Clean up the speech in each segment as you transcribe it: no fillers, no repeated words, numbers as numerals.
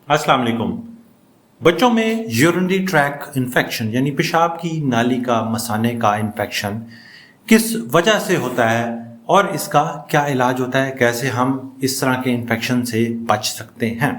अस्सलाम वालेकुम। बच्चों में यूरिनरी ट्रैक इन्फेक्शन यानी पेशाब की नाली का मसाने का इन्फेक्शन किस वजह से होता है और इसका क्या इलाज होता है, कैसे हम इस तरह के इन्फेक्शन से बच सकते हैं।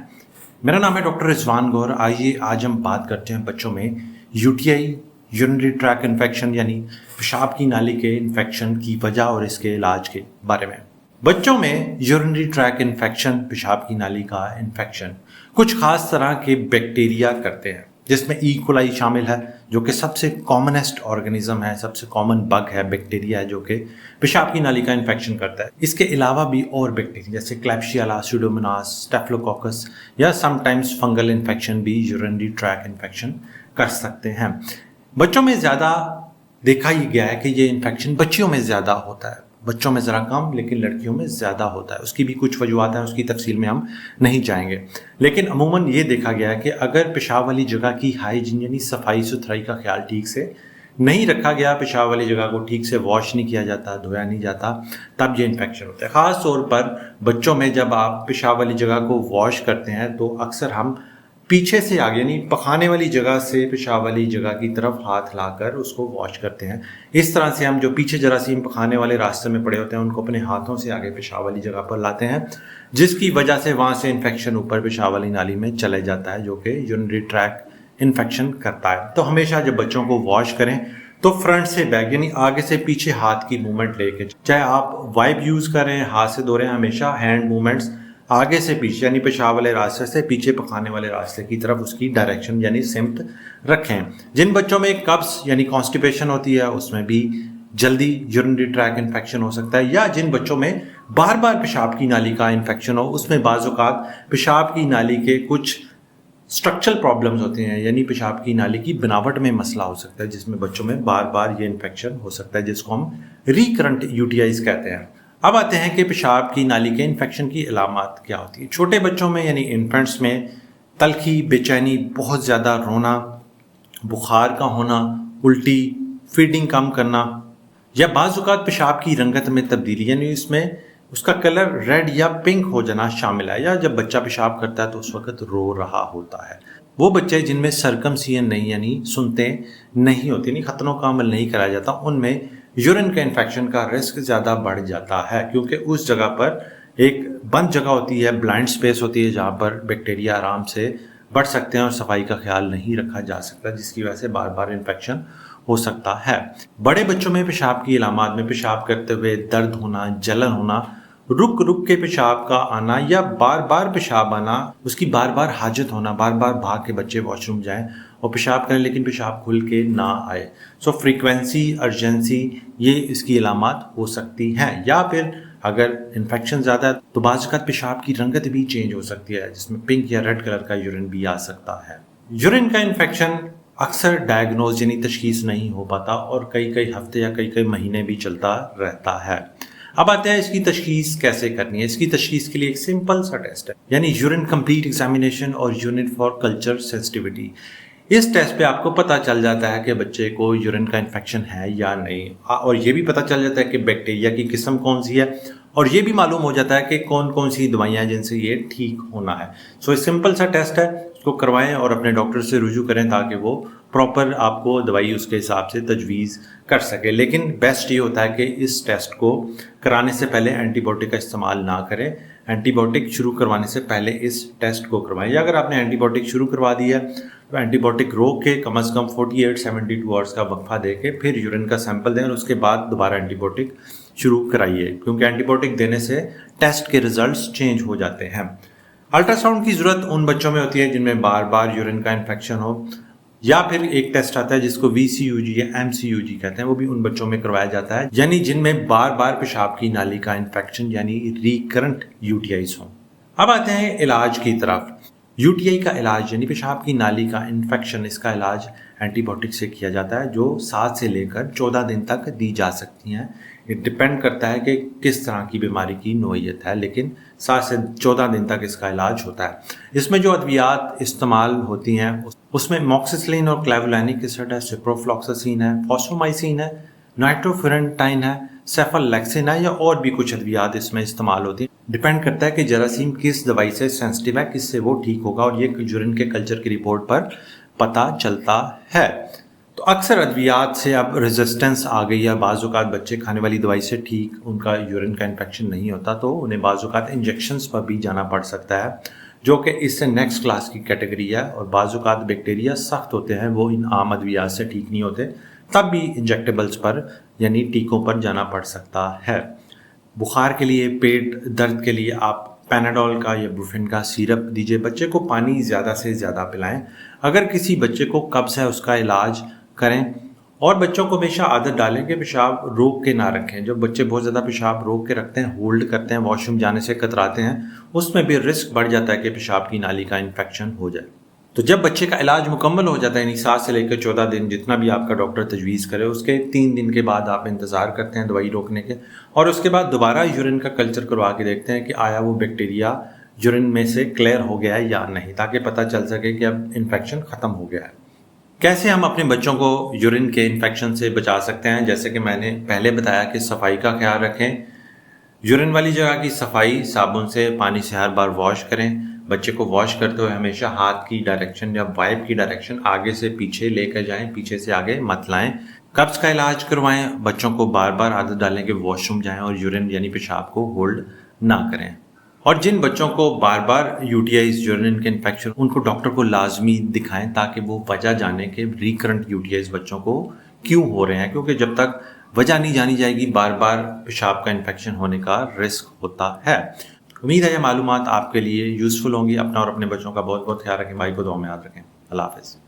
मेरा नाम है डॉक्टर रिजवान गौर। आइए आज हम बात करते हैं बच्चों में यूटीआई यूरिनरी ट्रैक इन्फेक्शन यानी पेशाब की नाली के इन्फेक्शन की वजह और इसके इलाज के बारे में। बच्चों में यूरिनरी ट्रैक इन्फेक्शन पेशाब की नाली का इन्फेक्शन कुछ खास तरह के बैक्टीरिया करते हैं, जिसमें ई कोलाई शामिल है जो कि सबसे कॉमनेस्ट ऑर्गेनिज्म है, सबसे कॉमन बग है, बैक्टीरिया है जो कि पेशाब की नाली का इन्फेक्शन करता है। इसके अलावा भी और बैक्टीरिया जैसे क्लैब्सियला, स्यूडोमोनास, स्टेफिलोकोकस या समटाइम्स फंगल इन्फेक्शन भी यूरिनरी ट्रैक इन्फेक्शन कर सकते हैं। बच्चों में ज़्यादा देखा ही गया है कि ये इन्फेक्शन बच्चियों में ज़्यादा होता है, बच्चों में ज़रा कम लेकिन लड़कियों में ज़्यादा होता है। उसकी भी कुछ वजूहत हैं, उसकी तफसील में हम नहीं जाएंगे, लेकिन अमूमन ये देखा गया है कि अगर पेशाब वाली जगह की हाइजीन यानी सफाई सुथराई का ख्याल ठीक से नहीं रखा गया, पेशाब वाली जगह को ठीक से वॉश नहीं किया जाता, धोया नहीं जाता, तब ये इन्फेक्शन होता है। ख़ास तौर पर बच्चों में जब आप पेशाब वाली जगह को वॉश करते हैं तो अक्सर हम पीछे से आगे यानी पखाने वाली जगह से पेशाब वाली जगह की तरफ हाथ लाकर उसको वॉश करते हैं। इस तरह से हम जो पीछे जरासीम पखाने वाले रास्ते में पड़े होते हैं उनको अपने हाथों से आगे पेशाब वाली जगह पर लाते हैं, जिसकी वजह से वहाँ से इन्फेक्शन ऊपर पेशाब वाली नाली में चले जाता है जो कि यूरिनरी ट्रैक इन्फेक्शन करता है। तो हमेशा जब बच्चों को वॉश करें तो फ्रंट से बैक यानी आगे से पीछे हाथ की मूवमेंट लेके, चाहे आप वाइप यूज़ करें, हाथ से धो रहे हैं, हमेशा हैंड मूवमेंट्स आगे से पीछे यानी पेशाब वाले रास्ते से पीछे पखाने वाले रास्ते की तरफ उसकी डायरेक्शन यानी सिम्त रखें। जिन बच्चों में कब्ज यानी कॉन्स्टिपेशन होती है उसमें भी जल्दी यूरिनरी ट्रैक इन्फेक्शन हो सकता है, या जिन बच्चों में बार बार पेशाब की नाली का इन्फेक्शन हो उसमें बाज़-औक़ात पेशाब की नाली के कुछ स्ट्रक्चरल प्रॉब्लम्स होते हैं यानी पेशाब की नाली की बनावट में मसला हो सकता है, जिसमें बच्चों में बार बार ये इन्फेक्शन हो सकता है, जिसको हम रिकरेंट यूटीआईज कहते हैं। अब आते हैं कि पेशाब की नाली के इन्फेक्शन की अलामात क्या होती है। छोटे बच्चों में यानी इन्फेंट्स में तलखी, बेचैनी, बहुत ज़्यादा रोना, बुखार का होना, उल्टी, फीडिंग कम करना, या बाज़ औक़ात पेशाब की रंगत में तब्दीली यानी इसमें उसका कलर रेड या पिंक हो जाना शामिल है, या जब बच्चा पेशाब करता है तो उस वक्त रो रहा होता है। वो बच्चे जिनमें सर्कमसिजन नहीं यानी सुनते नहीं होती, यानी खतनों का अमल नहीं कराया जाता, उनमें यूरिन के इन्फेक्शन का रिस्क ज़्यादा बढ़ जाता है, क्योंकि उस जगह पर एक बंद जगह होती है, ब्लाइंड स्पेस होती है जहाँ पर बैक्टीरिया आराम से बढ़ सकते हैं और सफाई का ख्याल नहीं रखा जा सकता, जिसकी वजह से बार बार इन्फेक्शन हो सकता है। बड़े बच्चों में पेशाब की अलामात में पेशाब करते हुए दर्द होना, जलन होना, रुक रुक के पेशाब का आना या बार बार पेशाब आना, उसकी बार बार हाजत होना, बार बार भाग के बच्चे वॉशरूम जाएं और पेशाब करें लेकिन पेशाब खुल के ना आए। सो फ्रीक्वेंसी, अर्जेंसी ये इसकी अलामात हो सकती हैं। या फिर अगर इन्फेक्शन ज़्यादा है तो बाज़ औक़ात पेशाब की रंगत भी चेंज हो सकती है, जिसमें पिंक या रेड कलर का यूरिन भी आ सकता है। यूरिन का इन्फेक्शन अक्सर डायग्नोज यानी तशखीस नहीं हो पाता और कई कई हफ्ते या कई कई महीने भी चलता रहता है। अब आते हैं इसकी तशखीस कैसे करनी है। इसकी तशखीस के लिए एक सिंपल सा टेस्ट है यानी यूरिन कंप्लीट एग्जामिनेशन और यूनिट फॉर कल्चर सेंसिटिविटी। इस टेस्ट पे आपको पता चल जाता है कि बच्चे को यूरिन का इन्फेक्शन है या नहीं, और ये भी पता चल जाता है कि बैक्टीरिया की किस्म कौन सी है, और ये भी मालूम हो जाता है कि कौन कौन सी दवाइयाँ हैं जिनसे ये ठीक होना है। सो ये सिंपल सा टेस्ट है, इसको करवाएं और अपने डॉक्टर से रुजू करें ताकि वो प्रॉपर आपको दवाई उसके हिसाब से तजवीज़ कर सके। लेकिन बेस्ट ये होता है कि इस टेस्ट को कराने से पहले एंटीबायोटिक का इस्तेमाल ना करें। एंटीबायोटिक शुरू करवाने से पहले इस टेस्ट को करवाएं, या अगर आपने एंटीबायोटिक शुरू करवा दी है तो एंटीबायोटिक रोक के कम से कम 48-72 आवर्स का वक्फा दे के फिर यूरिन का सैंपल दें और उसके बाद दोबारा एंटीबायोटिक शुरू कराइए, क्योंकि एंटीबायोटिक देने से टेस्ट के रिजल्ट्स चेंज हो जाते हैं। अल्ट्रासाउंड की ज़रूरत उन बच्चों में होती है जिनमें बार बार यूरिन का इन्फेक्शन हो, या फिर एक टेस्ट आता है जिसको VCUG या MCUG कहते हैं, वो भी उन बच्चों में करवाया जाता है यानी जिनमें बार बार पेशाब की नाली का इन्फेक्शन यानी रिकरेंट यूटीआईज हो। अब आते हैं इलाज की तरफ। यूटीआई का इलाज यानी पेशाब की नाली का इन्फेक्शन, इसका इलाज एंटीबायोटिक से किया जाता है जो 7 से लेकर 14 दिन तक दी जा सकती हैं। ये डिपेंड करता है कि किस तरह की बीमारी की नोयत है, लेकिन 7 से 14 दिन तक इसका इलाज होता है। इसमें जो अद्वियात इस्तेमाल होती हैं उसमें मॉक्सिसिलिन और क्लेवुलानिक एसिड है, सिप्रोफ्लॉक्सासिन है, फॉस्फोमाइसिन है, नाइट्रोफिरेंटाइन है, सेफालेक्सिन है, या और भी कुछ अद्वियात इसमें इस्तेमाल होती हैं। ڈپینڈ کرتا ہے کہ جراثیم کس دوائی سے سینسٹیو ہے، کس سے وہ ٹھیک ہوگا، اور یہ یورین کے کلچر کی رپورٹ پر پتہ چلتا ہے۔ تو اکثر ادویات سے اب ریزسٹنس آ گئی ہے، بعض اوقات بچے کھانے والی دوائی سے ٹھیک ان کا یورین کا انفیکشن نہیں ہوتا، تو انہیں بعض اوقات انجیکشنز پر بھی جانا پڑ سکتا ہے، جو کہ اس سے نیکسٹ کلاس کی کیٹیگری ہے۔ اور بعض اوقات بیکٹیریا سخت ہوتے ہیں، وہ ان عام ادویات سے ٹھیک نہیں ہوتے، تب بھی انجیکٹیبلز پر یعنی ٹیکوں پر جانا پڑ سکتا ہے۔ بخار کے لیے، پیٹ درد کے لیے آپ پیناڈول کا یا بروفین کا سیرپ دیجیے۔ بچے کو پانی زیادہ سے زیادہ پلائیں۔ اگر کسی بچے کو قبض ہے اس کا علاج کریں، اور بچوں کو ہمیشہ عادت ڈالیں کہ پیشاب روک کے نہ رکھیں۔ جب بچے بہت زیادہ پیشاب روک کے رکھتے ہیں، ہولڈ کرتے ہیں، واش روم جانے سے کتراتے ہیں، اس میں بھی رسک بڑھ جاتا ہے کہ پیشاب کی نالی کا انفیکشن ہو جائے۔ تو جب بچے کا علاج مکمل ہو جاتا ہے، یعنی 7 سے لے کر 14 دن جتنا بھی آپ کا ڈاکٹر تجویز کرے، اس کے 3 دن کے بعد آپ انتظار کرتے ہیں دوائی روکنے کے، اور اس کے بعد دوبارہ یورین کا کلچر کروا کے دیکھتے ہیں کہ آیا وہ بیکٹیریا یورین میں سے کلیئر ہو گیا ہے یا نہیں، تاکہ پتہ چل سکے کہ اب انفیکشن ختم ہو گیا ہے۔ کیسے ہم اپنے بچوں کو یورین کے انفیکشن سے بچا سکتے ہیں؟ جیسے کہ میں نے پہلے بتایا کہ صفائی کا خیال رکھیں، یورین والی جگہ کی صفائی، صابن سے پانی سے ہر بار واش کریں۔ بچے کو واش کرتے ہوئے ہمیشہ ہاتھ کی ڈائریکشن یا وائپ کی ڈائریکشن آگے سے پیچھے لے کر جائیں، پیچھے سے آگے مت لائیں۔ قبض کا علاج کروائیں، بچوں کو بار بار عادت ڈالیں کہ واش روم جائیں اور یورین یعنی پیشاب کو ہولڈ نہ کریں۔ اور جن بچوں کو بار بار UTIs یورین کے انفیکشن، ان کو ڈاکٹر کو لازمی دکھائیں تاکہ وہ وجہ جانیں کہ ریکرنٹ UTIs بچوں کو کیوں ہو رہے ہیں، کیونکہ جب تک وجہ نہیں جانی جائے گی بار بار پیشاب کا انفیکشن ہونے کا رسک ہوتا ہے۔ امید ہے یہ معلومات آپ کے لیے یوزفل ہوں گی۔ اپنا اور اپنے بچوں کا بہت بہت خیال رکھیں، بھائی کو دعا میں یاد رکھیں۔ اللہ حافظ۔